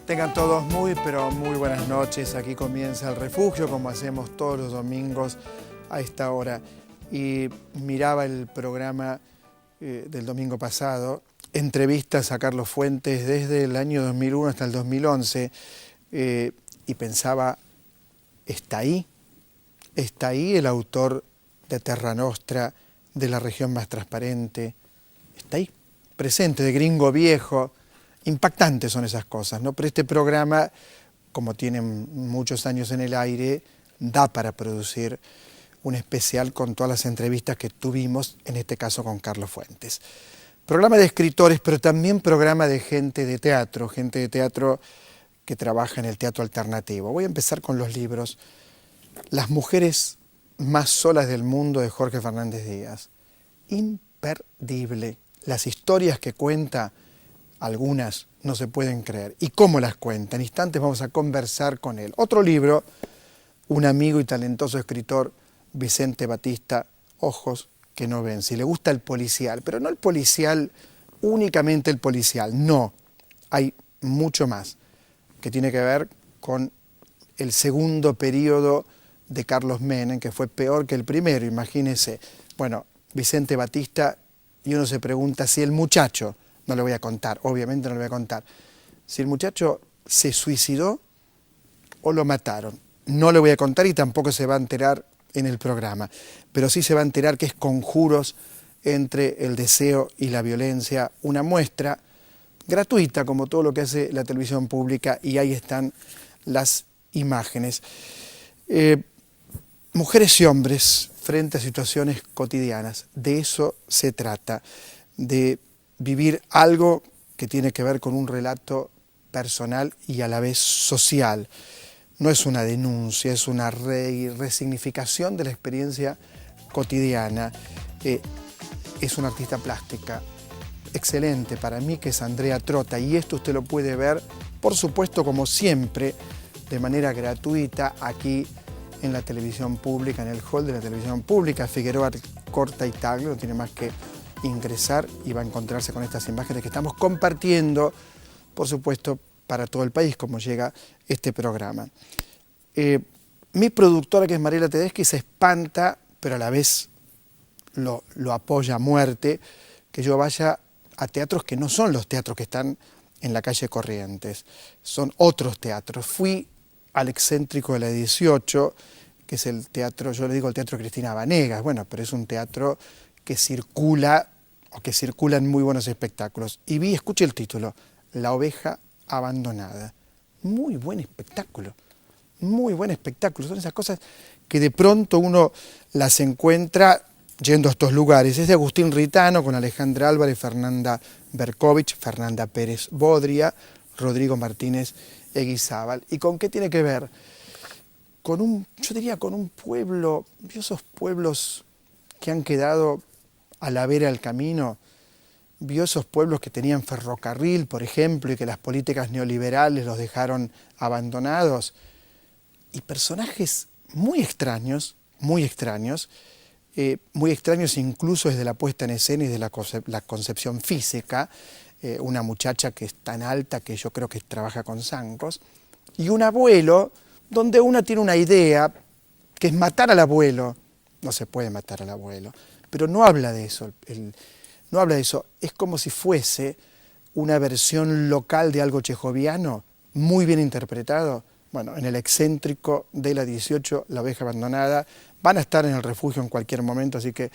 Tengan todos muy, pero muy buenas noches. Aquí comienza El Refugio, como hacemos todos los domingos a esta hora. Y miraba el programa del domingo pasado, entrevistas a Carlos Fuentes desde el año 2001 hasta el 2011, y pensaba, ¿está ahí? ¿Está ahí el autor de Terra Nostra, de La Región Más Transparente? ¿Está ahí? Presente, de Gringo Viejo. Impactantes son esas cosas, ¿no? Pero este programa, como tiene muchos años en el aire, da para producir un especial con todas las entrevistas que tuvimos, en este caso con Carlos Fuentes. Programa de escritores, pero también programa de gente de teatro que trabaja en el teatro alternativo. Voy a empezar con los libros. Las mujeres más solas del mundo, de Jorge Fernández Díaz. Imperdible. Las historias que cuenta, algunas no se pueden creer. ¿Y cómo las cuenta? En instantes vamos a conversar con él. Otro libro, un amigo y talentoso escritor, Vicente Batista, Ojos que no ven. Si le gusta el policial, pero no el policial, únicamente el policial, no. Hay mucho más que tiene que ver con el segundo periodo de Carlos Menem, que fue peor que el primero, imagínense. Bueno, Vicente Batista, y uno se pregunta si el muchacho, no le voy a contar, obviamente no le voy a contar, si el muchacho se suicidó o lo mataron. No le voy a contar y tampoco se va a enterar en el programa, pero sí se va a enterar que es Conjuros entre el deseo y la violencia, una muestra gratuita como todo lo que hace la televisión pública, y ahí están las imágenes. Mujeres y hombres frente a situaciones cotidianas, de eso se trata, de vivir algo que tiene que ver con un relato personal y a la vez social. No es una denuncia, es una resignificación de la experiencia cotidiana. Es una artista plástica excelente para mí, que es Andrea Trota, y esto usted lo puede ver, por supuesto, como siempre, de manera gratuita, aquí en la televisión pública, en el hall de la televisión pública, Figueroa Corta y Tagle. No tiene más que ingresar y va a encontrarse con estas imágenes que estamos compartiendo, por supuesto, para todo el país, como llega este programa. Mi productora, que es Mariela Tedeschi, se espanta, pero a la vez lo apoya a muerte, que yo vaya a teatros que no son los teatros que están en la calle Corrientes, son otros teatros. Fui al Excéntrico de la 18, que es el teatro, yo le digo el Teatro Cristina Vanegas, bueno, pero es un teatro que circula, o que circulan muy buenos espectáculos. Y vi, escuche el título, La Oveja Abandonada. Muy buen espectáculo, muy buen espectáculo. Son esas cosas que de pronto uno las encuentra yendo a estos lugares. Es de Agustín Ritano, con Alejandra Álvarez, Fernanda Berkovich, Fernanda Pérez Bodria, Rodrigo Martínez Eguizábal. ¿Y con qué tiene que ver? Con yo diría con un pueblo, esos pueblos que han quedado a la vera del camino, vio esos pueblos que tenían ferrocarril, por ejemplo, y que las políticas neoliberales los dejaron abandonados, y personajes muy extraños incluso desde la puesta en escena y de la concepción física. Una muchacha que es tan alta que yo creo que trabaja con zancos, y un abuelo donde uno tiene una idea que es matar al abuelo. No se puede matar al abuelo, pero no habla de eso. No habla de eso. Es como si fuese una versión local de algo chejoviano, muy bien interpretado. Bueno, en el Excéntrico de la 18, La Oveja Abandonada, van a estar en el refugio en cualquier momento, así que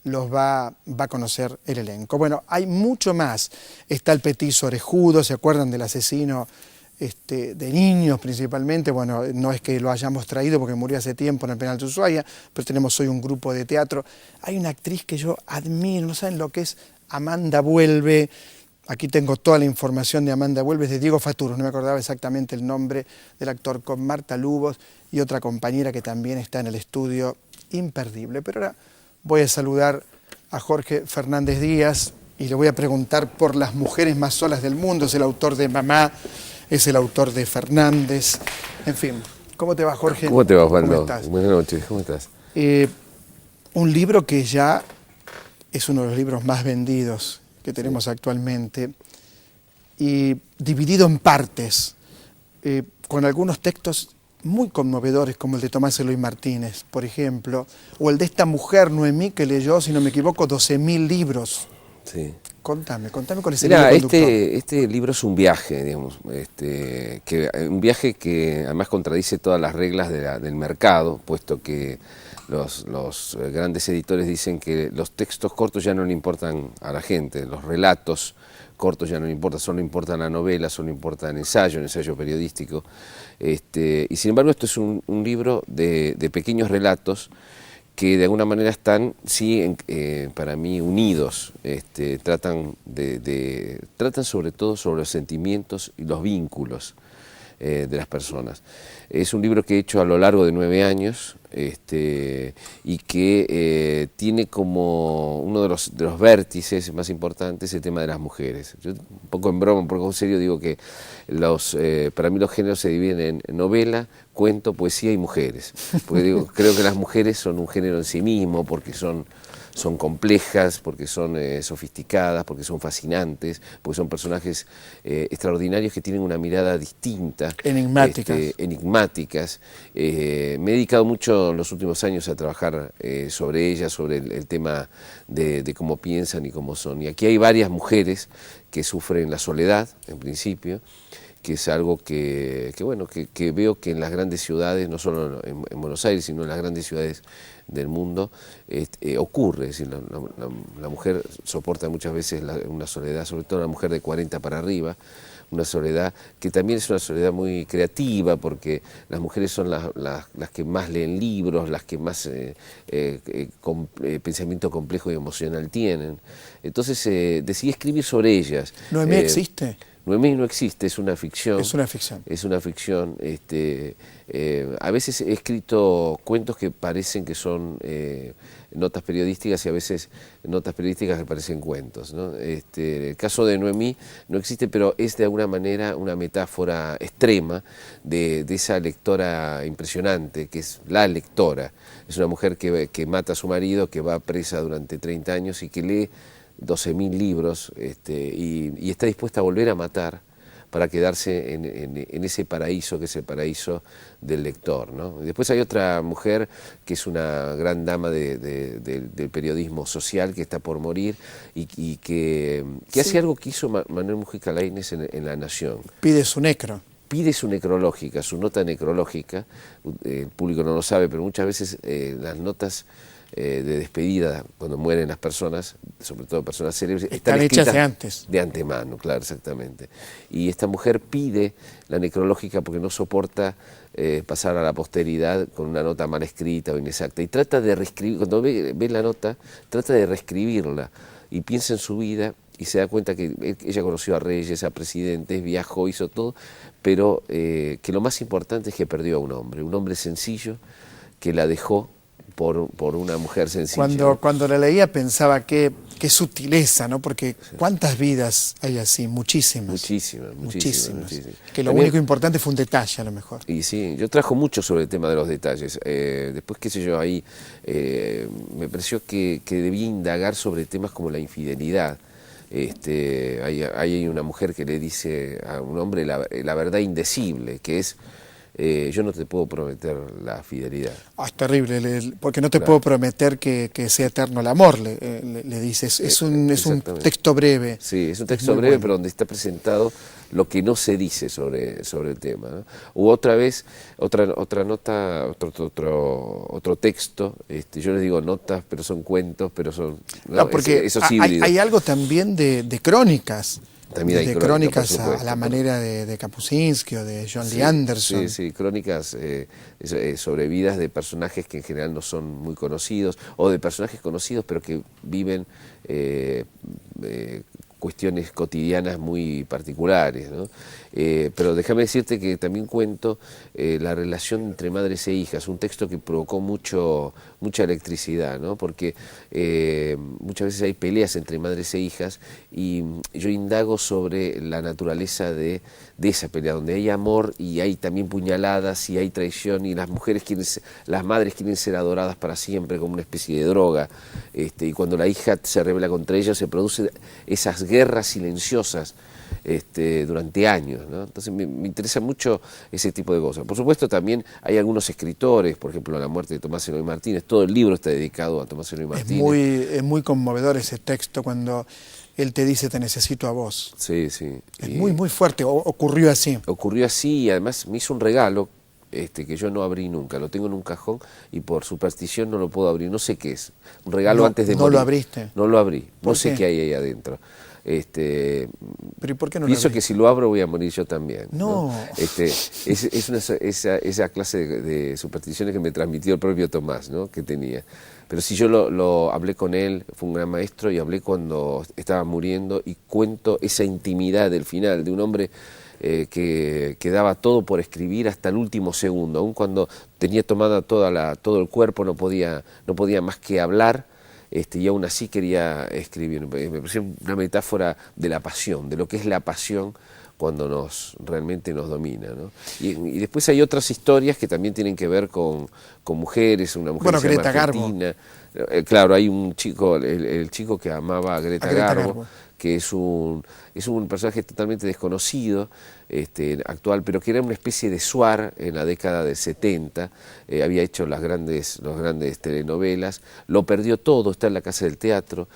los va a conocer el elenco. Bueno, hay mucho más. Está el petizo orejudo, ¿se acuerdan del asesino de niños principalmente? Bueno, no es que lo hayamos traído porque murió hace tiempo en el penal de Ushuaia, pero tenemos hoy un grupo de teatro. Hay una actriz que yo admiro, no saben lo que es Amanda Vuelve. Aquí tengo toda la información de Amanda Vuelve, de Diego Faturo, no me acordaba exactamente el nombre del actor, con Marta Lubos y otra compañera que también está en el estudio, imperdible. Pero ahora voy a saludar a Jorge Fernández Díaz y le voy a preguntar por Las mujeres más solas del mundo. Es el autor de Mamá, es el autor de Fernández, en fin. ¿Cómo te va, Jorge? ¿Cómo te va, Osvaldo? ¿Cómo estás? Buenas noches, ¿cómo estás? Un libro que ya es uno de los libros más vendidos que tenemos actualmente, y dividido en partes. con algunos textos muy conmovedores, como el de Tomás Eloy Martínez, por ejemplo, o el de esta mujer, Noemí, que leyó, si no me equivoco, 12.000 libros. Sí. Contame con ese Mirá, libro conductor. este libro es un viaje, digamos, un viaje que además contradice todas las reglas del mercado, puesto que los grandes editores dicen que los textos cortos ya no le importan a la gente, los relatos cortos ya no le importan, solo importan la novela, solo importa el ensayo periodístico. Y sin embargo esto es un libro de pequeños relatos que de alguna manera están, sí, para mí, unidos, tratan sobre todo sobre los sentimientos y los vínculos de las personas. Es un libro que he hecho a lo largo de 9 años y que tiene como uno de los vértices más importantes el tema de las mujeres. Yo, un poco en broma, un poco en serio, digo que para mí los géneros se dividen en novela, cuento, poesía y mujeres. Porque digo, creo que las mujeres son un género en sí mismo, porque son complejas, porque son sofisticadas, porque son fascinantes, porque son personajes extraordinarios que tienen una mirada distinta. Enigmáticas. Me he dedicado mucho en los últimos años a trabajar sobre ellas, sobre el tema de cómo piensan y cómo son. Y aquí hay varias mujeres que sufren la soledad, en principio, que es algo que veo que en las grandes ciudades, no solo en Buenos Aires, sino en las grandes ciudades del mundo, ocurre. Es decir, la mujer soporta muchas veces una soledad, sobre todo la mujer de 40 para arriba, una soledad que también es una soledad muy creativa, porque las mujeres son las que más leen libros, las que más pensamiento complejo y emocional tienen. Entonces decidí escribir sobre ellas. ¿Noemí existe? Noemí no existe, es una ficción. Es una ficción. Es una ficción. A veces he escrito cuentos que parecen que son notas periodísticas y a veces notas periodísticas que parecen cuentos, ¿no? El caso de Noemí no existe, pero es de alguna manera una metáfora extrema de esa lectora impresionante, que es la lectora. Es una mujer que mata a su marido, que va presa durante 30 años y que lee 12.000 libros y está dispuesta a volver a matar para quedarse en ese paraíso que es el paraíso del lector, ¿no? Después hay otra mujer que es una gran dama del periodismo social, que está por morir y que sí, hace algo que hizo Manuel Mujica Lainez en La Nación. Pide su necro. Pide su necrológica, su nota necrológica. El público no lo sabe, pero muchas veces las notas de despedida, cuando mueren las personas, sobre todo personas célebres, están hechas de antes. De antemano, claro, exactamente. Y esta mujer pide la necrológica porque no soporta pasar a la posteridad con una nota mal escrita o inexacta. Y trata de reescribir, cuando ve la nota, trata de reescribirla y piensa en su vida y se da cuenta que ella conoció a reyes, a presidentes, viajó, hizo todo, pero que lo más importante es que perdió a un hombre sencillo que la dejó por una mujer sencilla. Cuando la leía pensaba qué sutileza, ¿no? Porque sí, cuántas vidas hay así, muchísimas. Muchísimas. Que lo único importante fue un detalle a lo mejor. Y sí, yo trabajo mucho sobre el tema de los detalles. Después, qué sé yo, ahí me pareció que debía indagar sobre temas como la infidelidad. Hay una mujer que le dice a un hombre la verdad indecible, que es: yo no te puedo prometer la fidelidad. Es terrible, porque no te puedo prometer que sea eterno el amor, le dices. Es un texto breve. Sí, es un texto breve, bueno, pero donde está presentado lo que no se dice sobre el tema, ¿no? U otra vez, otra nota, otro texto, yo les digo notas, pero son cuentos, pero son... No, porque hay algo también de crónicas. También hay crónicas a la manera de Kapuscinski o de John Lee Anderson. Sí, crónicas sobre vidas de personajes que en general no son muy conocidos, o de personajes conocidos pero que viven cuestiones cotidianas muy particulares, ¿no? Pero déjame decirte que también cuento la relación entre madres e hijas, un texto que provocó mucha electricidad, ¿no? Porque muchas veces hay peleas entre madres e hijas y yo indago sobre la naturaleza de esa pelea, donde hay amor y hay también puñaladas y hay traición y las madres quieren ser adoradas para siempre como una especie de droga, y cuando la hija se rebela contra ella se producen esas guerras silenciosas durante años, ¿no? Entonces me interesa mucho ese tipo de cosas. Por supuesto también hay algunos escritores, por ejemplo La muerte de Tomás Eloy Martínez, todo el libro está dedicado a Tomás Eloy Martínez. Es muy conmovedor ese texto cuando él te dice te necesito a vos. Sí, sí. Es muy, muy fuerte, ocurrió así. Ocurrió así y además me hizo un regalo que yo no abrí nunca, lo tengo en un cajón y por superstición no lo puedo abrir, no sé qué es, un regalo antes de morir. ¿No lo abriste? No lo abrí, no sé qué? qué hay ahí adentro. ¿Pero y por qué no Pienso lo que si lo abro voy a morir yo también. No. Esa clase de supersticiones que me transmitió el propio Tomás, ¿no? Que tenía. Pero si yo lo hablé con él, fue un gran maestro, y hablé cuando estaba muriendo y cuento esa intimidad del final de un hombre que daba todo por escribir hasta el último segundo, aun cuando tenía tomada todo el cuerpo, no podía más que hablar, y aún así quería escribir. Me pareció una metáfora de la pasión, de lo que es la pasión cuando realmente nos domina, ¿no? Y después hay otras historias que también tienen que ver con mujeres, una mujer que se llama Argentina. Claro, hay un chico, el chico que amaba a Greta Garbo, que es un personaje totalmente desconocido, actual, pero que era una especie de Suar en la década del 70, había hecho las grandes telenovelas, lo perdió todo, está en la Casa del Teatro,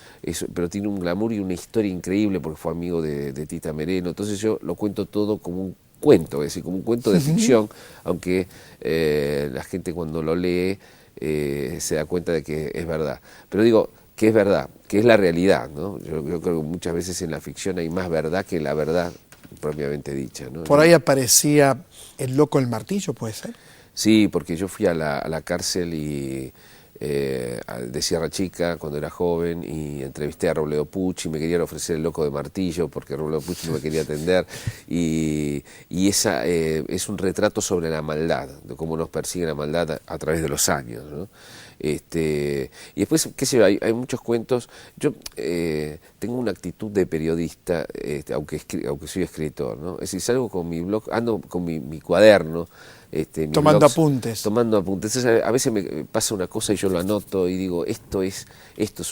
pero tiene un glamour y una historia increíble porque fue amigo de Tita Merelo, entonces yo lo cuento todo como un cuento, es decir, como un cuento de ficción, aunque la gente cuando lo lee se da cuenta de que es verdad. Pero digo, que es verdad, que es la realidad, ¿no? Yo creo que muchas veces en la ficción hay más verdad que la verdad propiamente dicha, ¿no? Por ahí aparecía el loco del martillo, ¿puede ser? Sí, porque yo fui a la cárcel de Sierra Chica cuando era joven y entrevisté a Robledo Puch y me querían ofrecer el loco de martillo porque Robledo Puch no me quería atender y esa es un retrato sobre la maldad, de cómo nos persigue la maldad a través de los años, ¿no? Y después, qué sé yo, hay muchos cuentos. Yo tengo una actitud de periodista, aunque soy escritor, ¿no? Es decir, salgo con mi blog, ando con mi cuaderno, tomando apuntes. Tomando apuntes. Entonces, a veces me pasa una cosa y yo lo anoto y digo, esto es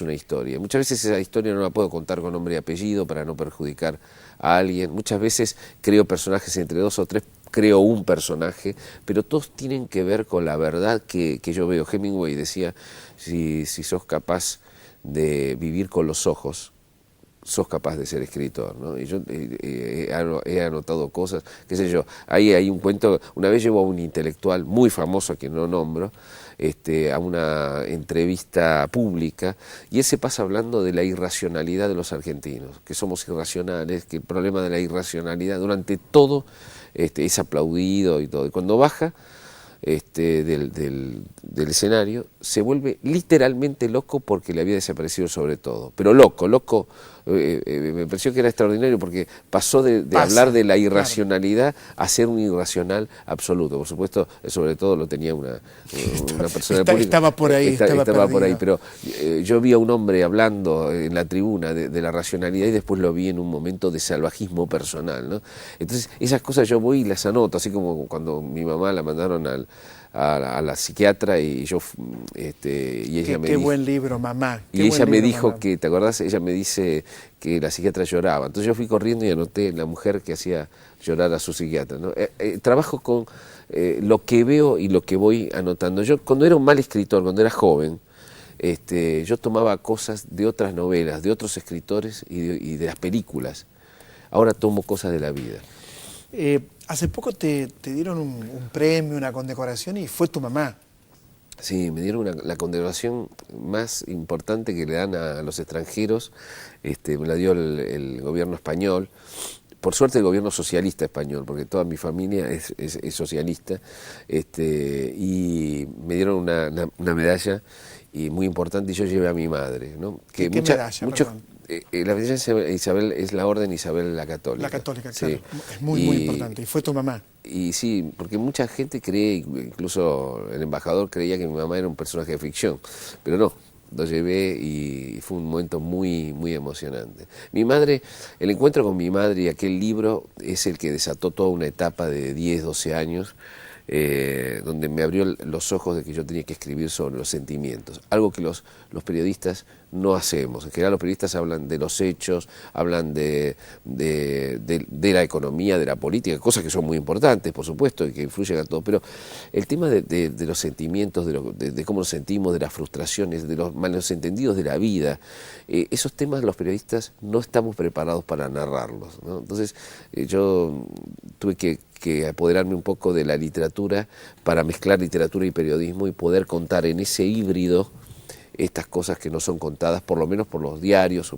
una historia. Muchas veces esa historia no la puedo contar con nombre y apellido para no perjudicar a alguien. Muchas veces creo personajes entre 2 o 3, creo un personaje, pero todos tienen que ver con la verdad que yo veo. Hemingway decía, si sos capaz de vivir con los ojos, sos capaz de ser escritor, ¿no? Y yo he anotado cosas, qué sé yo, ahí hay un cuento, una vez llevo a un intelectual muy famoso, a quien no nombro, a una entrevista pública, y él se pasa hablando de la irracionalidad de los argentinos, que somos irracionales, que el problema de la irracionalidad durante todo es aplaudido y todo, y cuando baja del escenario, se vuelve literalmente loco porque le había desaparecido sobre todo. Pero loco, me pareció que era extraordinario porque pasó de hablar de la irracionalidad a ser un irracional absoluto. Por supuesto, sobre todo lo tenía una persona pública. Estaba por ahí, estaba por ahí, pero yo vi a un hombre hablando en la tribuna de la racionalidad y después lo vi en un momento de salvajismo personal, ¿no? Entonces, esas cosas yo voy y las anoto, así como cuando mi mamá la mandaron a la psiquiatra y yo y ella me qué dijo, buen libro, mamá. Y ella me dijo que, ¿te acordás? Ella me dice que la psiquiatra lloraba. Entonces yo fui corriendo y anoté la mujer que hacía llorar a su psiquiatra, ¿no? Trabajo con lo que veo y lo que voy anotando. Yo cuando era un mal escritor, cuando era joven, yo tomaba cosas de otras novelas, de otros escritores y de las películas. Ahora tomo cosas de la vida. Hace poco te dieron un premio, una condecoración y fue tu mamá. Sí, me dieron la condecoración más importante que le dan a los extranjeros, me la dio el gobierno español, por suerte el gobierno socialista español, porque toda mi familia es socialista, y me dieron una medalla y muy importante y yo llevé a mi madre, ¿no? ¿Qué medalla? La medalla Isabel es la Orden Isabel la Católica. La Católica, sí. Claro. Es muy importante. Y fue tu mamá. Y sí, porque mucha gente cree, incluso el embajador creía que mi mamá era un personaje de ficción, pero no, lo llevé y fue un momento muy, muy emocionante. Mi madre, el encuentro con mi madre y aquel libro es el que desató toda una etapa de 10, 12 años, donde me abrió los ojos de que yo tenía que escribir sobre los sentimientos, algo que los periodistas no hacemos. En general los periodistas hablan de los hechos, hablan de la economía, de la política, cosas que son muy importantes, por supuesto, y que influyen a todo, pero el tema de los sentimientos, de cómo nos sentimos, de las frustraciones, de los malos entendidos de la vida, esos temas los periodistas no estamos preparados para narrarlos, ¿no? Entonces yo tuve que apoderarme un poco de la literatura para mezclar literatura y periodismo y poder contar en ese híbrido estas cosas que no son contadas, por lo menos por los diarios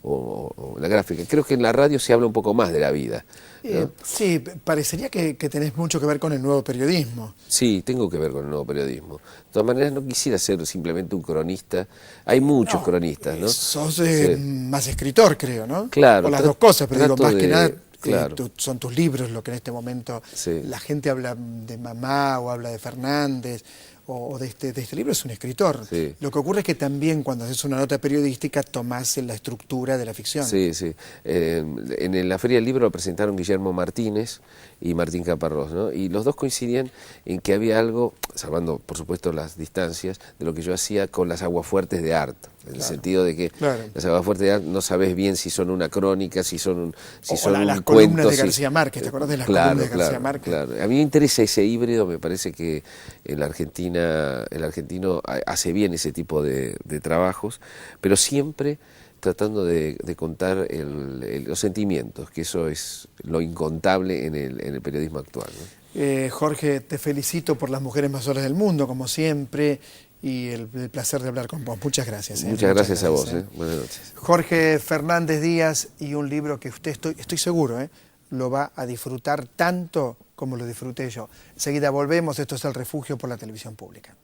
o la gráfica. Creo que en la radio se habla un poco más de la vida, ¿no? Sí, parecería que tenés mucho que ver con el nuevo periodismo. Sí, tengo que ver con el nuevo periodismo. De todas maneras, no quisiera ser simplemente un cronista. Hay muchos cronistas, ¿no? Sos Sí. más escritor, creo, ¿no? Claro. O las dos cosas, pero digo, más que nada, claro. son tus libros lo que en este momento la gente habla de mamá o habla de Fernández o de este libro, es un escritor. Sí. Lo que ocurre es que también cuando haces una nota periodística tomás la estructura de la ficción. Sí, sí. En la Feria del Libro lo presentaron Guillermo Martínez y Martín Caparrós, ¿no? Y los dos coincidían en que había algo, salvando por supuesto las distancias, de lo que yo hacía con las aguafuertes de Art, en el sentido de que las aguafuertes de Art no sabes bien si son una crónica, si son un las cuento, columnas de García Márquez, ¿te acordás de las columnas de García Márquez? Claro. A mí me interesa ese híbrido, me parece que en la Argentina, el argentino hace bien ese tipo de trabajos, pero siempre tratando de contar los sentimientos, que eso es lo incontable en el periodismo actual, ¿no? Jorge, te felicito por las mujeres más solas del mundo, como siempre, y el placer de hablar con vos. Muchas gracias. Muchas gracias a vos. Buenas noches. Jorge Fernández Díaz, y un libro que usted, estoy seguro, lo va a disfrutar tanto como lo disfruté yo. Enseguida volvemos, esto es El Refugio por la Televisión Pública.